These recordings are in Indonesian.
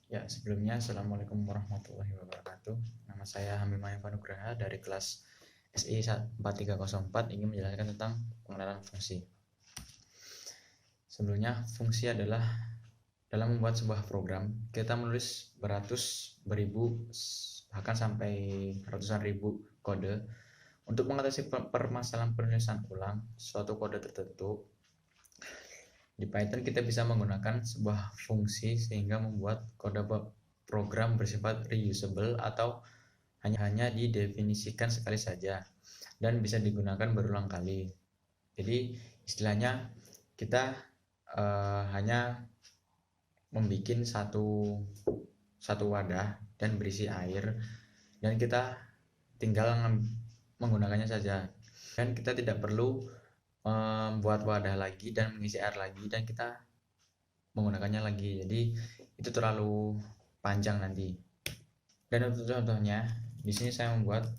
Ya, sebelumnya Assalamualaikum warahmatullahi wabarakatuh. Nama saya Hamimah Nugraha dari kelas SI 4304 ingin menjelaskan tentang pengenalan fungsi. Sebelumnya, fungsi adalah dalam membuat sebuah program, kita menulis beratus, beribu, bahkan sampai ratusan ribu kode untuk mengatasi permasalahan penulisan ulang suatu kode tertentu. Di Python kita bisa menggunakan sebuah fungsi sehingga membuat kode program bersifat reusable atau hanya didefinisikan sekali saja dan bisa digunakan berulang kali. Jadi istilahnya kita hanya membuat satu wadah dan berisi air dan kita tinggal menggunakannya saja, dan kita tidak perlu membuat wadah lagi dan mengisi air lagi dan kita menggunakannya lagi. Jadi itu terlalu panjang nanti. Dan untuk contohnya di sini saya membuat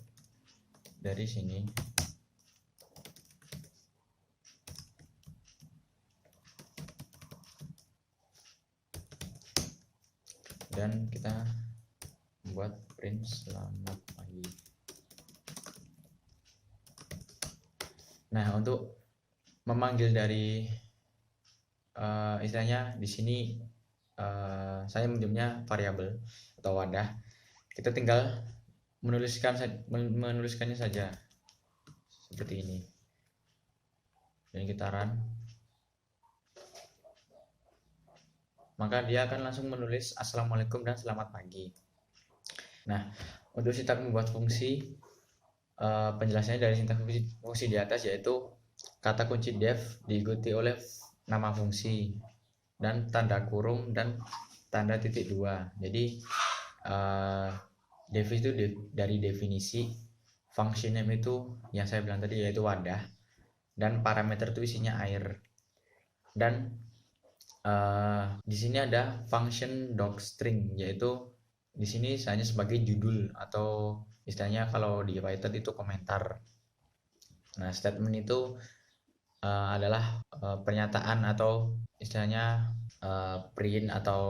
dari sini dan kita membuat print selamat pagi. Nah, untuk memanggil dari istilahnya di sini saya menyebutnya variabel atau wadah. Kita tinggal menuliskannya saja seperti ini. Dan kita run, maka dia akan langsung menulis Assalamualaikum dan selamat pagi. Nah, untuk sintak membuat fungsi, penjelasannya dari sintak fungsi di atas, yaitu kata kunci def diikuti oleh nama fungsi dan tanda kurung dan tanda titik dua. Jadi def itu dari definisi, function name itu yang saya bilang tadi yaitu wadah, dan parameter itu isinya air. Dan di sini ada function docstring, yaitu di sini hanya sebagai judul atau istilahnya kalau di Python itu komentar. Nah, statement itu adalah pernyataan atau istilahnya print atau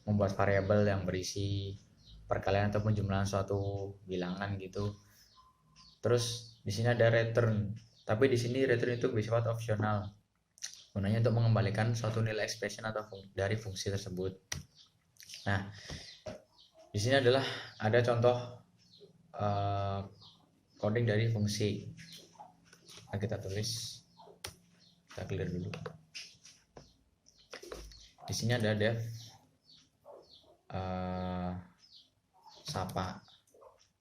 membuat variabel yang berisi perkalian atau penjumlahan suatu bilangan gitu. Terus di sini ada return, tapi di sini return itu bersifat opsional, gunanya untuk mengembalikan suatu nilai expression atau dari fungsi tersebut. Nah, di sini ada contoh coding dari fungsi. Nah, kita tulis, kita clear dulu. Di sini ada def sapa,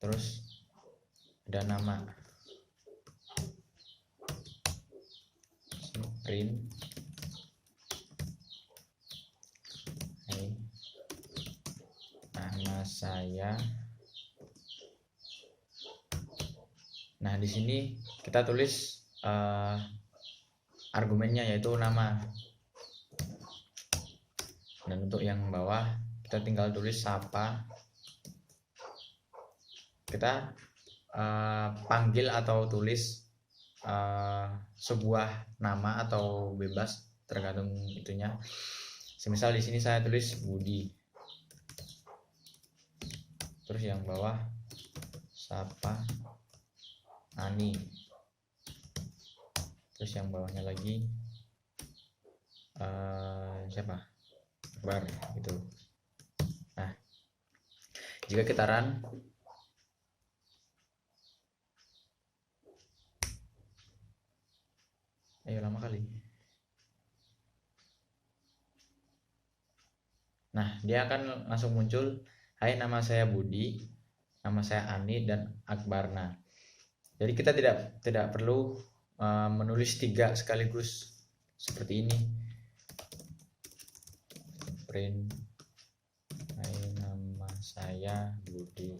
terus ada nama print nama saya. Nah, di sini kita tulis argumennya yaitu nama. Dan untuk yang bawah kita tinggal tulis sapa. Kita panggil atau tulis sebuah nama atau bebas tergantung itunya. Semisal di sini saya tulis Budi. Terus yang bawah sapa Ani. Terus yang bawahnya lagi siapa? Akbar gitu. Nah, jika kita run, lama kali. Nah, dia akan langsung muncul, hai nama saya Budi, nama saya Ani dan Akbarna. Jadi kita tidak perlu menulis 3 sekaligus seperti ini. Print hai nama saya Budi,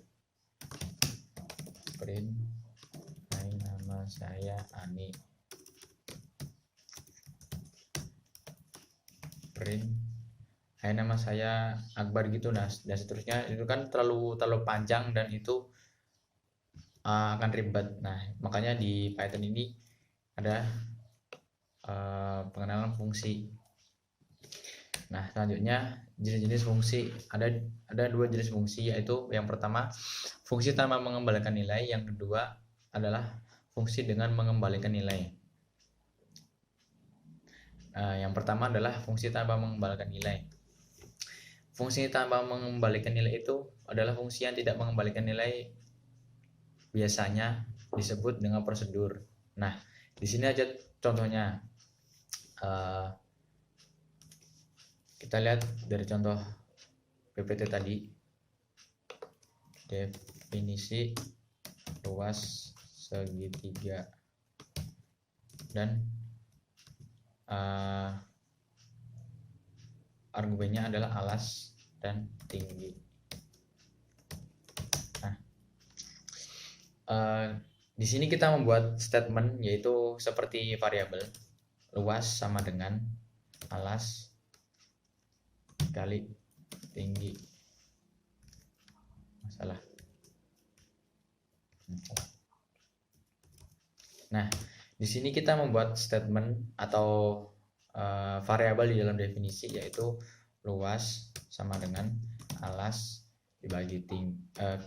print hai nama saya Ani, print hai nama saya Akbar gitu. Nah, dan seterusnya. Itu kan terlalu panjang dan itu akan ribet. Nah, makanya di Python ini ada pengenalan fungsi. Nah, selanjutnya jenis-jenis fungsi. Ada dua jenis fungsi, yaitu yang pertama fungsi tanpa mengembalikan nilai, yang kedua adalah fungsi dengan mengembalikan nilai. Yang pertama adalah fungsi tanpa mengembalikan nilai. Fungsi tanpa mengembalikan nilai itu adalah fungsi yang tidak mengembalikan nilai, biasanya disebut dengan prosedur. Nah, di sini aja contohnya. Kita lihat dari contoh PPT tadi. Definisi luas segitiga dan argumennya adalah alas dan tinggi. Nah, di sini kita membuat statement, yaitu seperti variabel luas sama dengan alas kali tinggi. Masalah. Nah, di sini kita membuat statement atau variabel di dalam definisi, yaitu luas sama dengan alas dibagi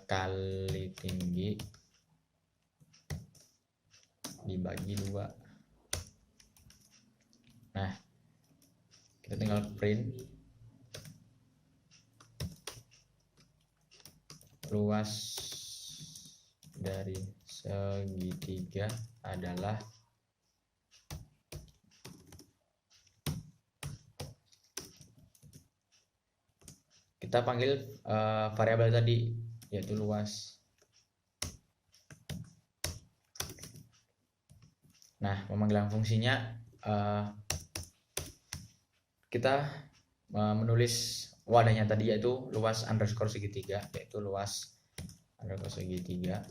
kali tinggi dibagi 2. Nah, kita tinggal print luas dari segitiga adalah kita panggil variabel tadi, yaitu luas. Nah, pemanggilan fungsinya kita menulis wadahnya tadi, yaitu luas underscore segitiga, yaitu luas underscore segitiga.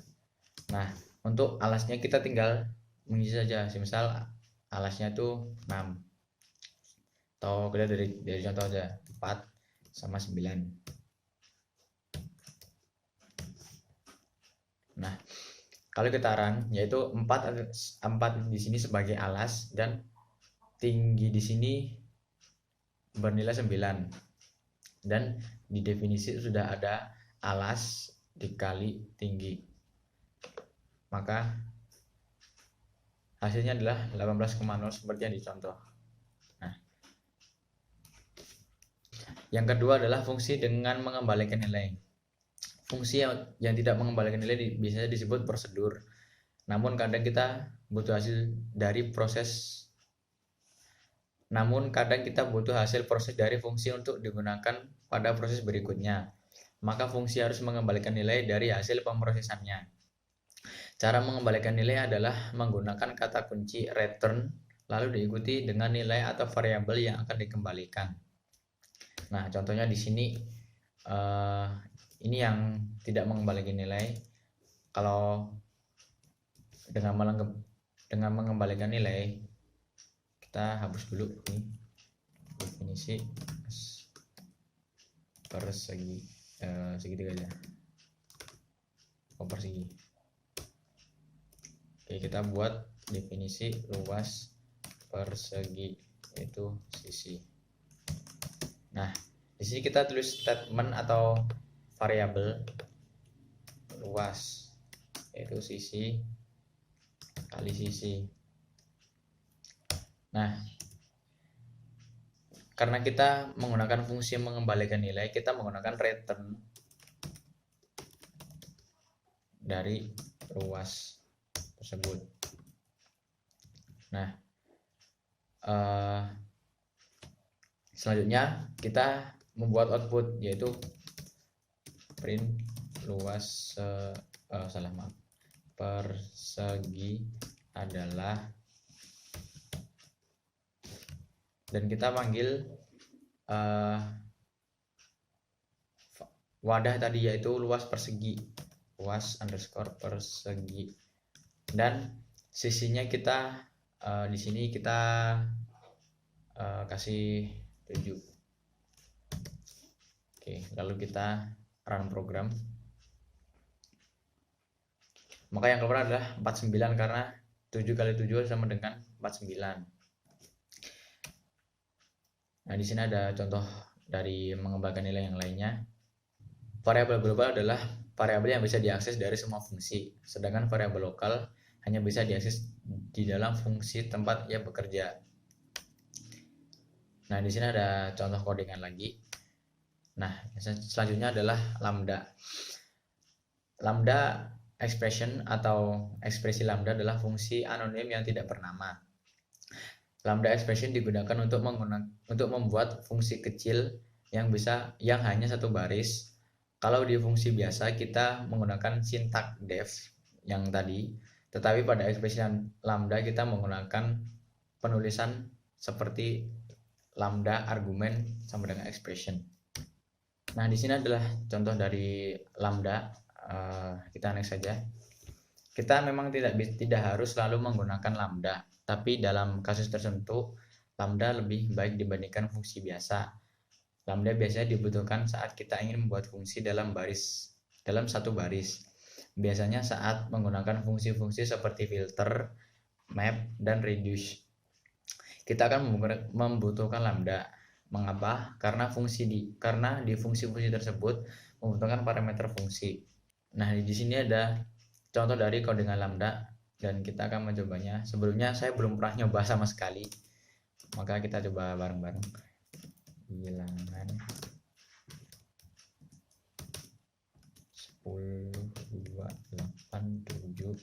Nah, untuk alasnya kita tinggal mengisi saja. Misal alasnya itu 6, atau kita dari contoh aja 4 sama 9. Nah, kalau kita run, yaitu 4 di sini sebagai alas dan tinggi di sini bernilai 9. Dan di definisi sudah ada alas dikali tinggi, maka hasilnya adalah 18,0 seperti yang dicontoh. Nah, yang kedua adalah fungsi dengan mengembalikan nilai. Fungsi yang tidak mengembalikan nilai biasanya disebut prosedur. Namun kadang kita butuh hasil proses dari fungsi untuk digunakan pada proses berikutnya. Maka fungsi harus mengembalikan nilai dari hasil pemrosesannya. Cara mengembalikan nilai adalah menggunakan kata kunci return lalu diikuti dengan nilai atau variabel yang akan dikembalikan. Nah, contohnya di sini ini yang tidak mengembalikan nilai. Kalau dengan mengembalikan nilai, kita hapus dulu ini definisi persegi segitiga aja, persegi. Oke, kita buat definisi luas persegi, yaitu sisi. Nah, di sini kita tulis statement atau variabel luas, yaitu sisi kali sisi. Nah, karena kita menggunakan fungsi mengembalikan nilai, kita menggunakan return dari luas tersebut. Nah, selanjutnya kita membuat output, yaitu print luas persegi adalah, dan kita panggil wadah tadi, yaitu luas persegi, luas underscore persegi, dan sisinya kita di sini kita kasih 7. Oke, lalu kita run program. Maka yang keluar adalah 49 karena 7 kali 7 sama dengan 49. Nah, di sini ada contoh dari mengembangkan nilai yang lainnya. Variabel global adalah variabel yang bisa diakses dari semua fungsi, sedangkan variabel lokal hanya bisa diakses di dalam fungsi tempat ia bekerja. Nah, di sini ada contoh codingan lagi. Nah, selanjutnya adalah lambda. Lambda expression atau ekspresi lambda adalah fungsi anonim yang tidak bernama. Lambda expression digunakan untuk membuat fungsi kecil yang hanya satu baris. Kalau di fungsi biasa kita menggunakan sintak def yang tadi, tetapi pada ekspresi lambda kita menggunakan penulisan seperti lambda argumen sama dengan expression. Nah, di sini adalah contoh dari lambda. Kita next saja. Kita memang tidak harus selalu menggunakan lambda, tapi dalam kasus tertentu lambda lebih baik dibandingkan fungsi biasa. Lambda biasanya dibutuhkan saat kita ingin membuat fungsi dalam satu baris. Biasanya saat menggunakan fungsi-fungsi seperti filter, map, dan reduce. Kita akan membutuhkan lambda. Mengapa? Karena di fungsi-fungsi tersebut membutuhkan parameter fungsi. Nah, di sini ada contoh dari codingan lambda dan kita akan mencobanya. Sebelumnya saya belum pernah nyoba sama sekali, maka kita coba bareng-bareng. Bilangan 10, 2, 8, 7,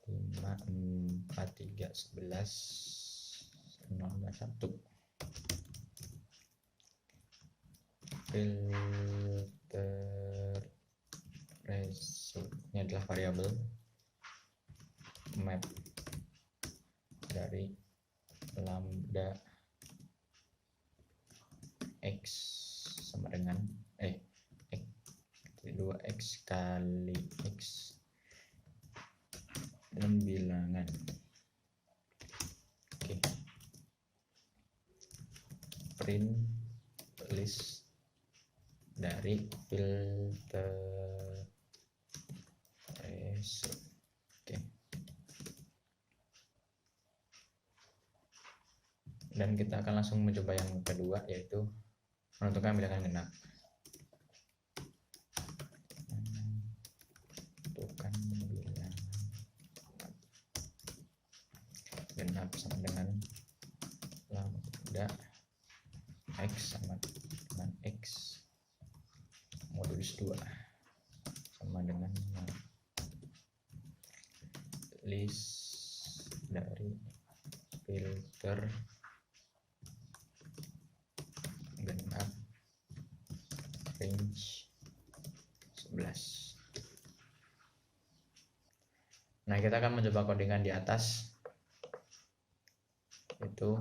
5, 4, 3, 11, 0, 1. Filter result ini adalah variabel map dari lambda x sama dengan 2x kali x dalam bilangan. Oke. Print list dari filter result. Oke. Dan kita akan langsung mencoba yang kedua, yaitu menentukan bilangan genap. Menentukan bilangan genap sama dengan lambda x sama dengan x modulus 2 sama dengan list dari filter genap range 11. Nah, kita akan mencoba codingan di atas, itu.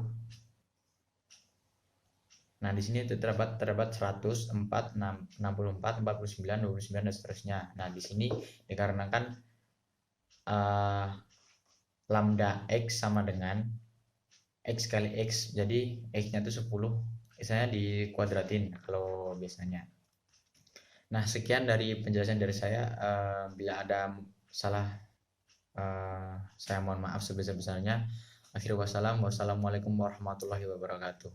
Nah, di sini terdapat 100, 4, 64, 49, 29 dan seterusnya. Nah, di sini dikarenakan lambda x sama dengan x kali x, jadi x-nya itu 10, misalnya dikuadratin kalau biasanya. Nah, sekian dari penjelasan dari saya. Bila ada salah, saya mohon maaf sebesar-besarnya. Akhirul wassalam, wassalamualaikum warahmatullahi wabarakatuh.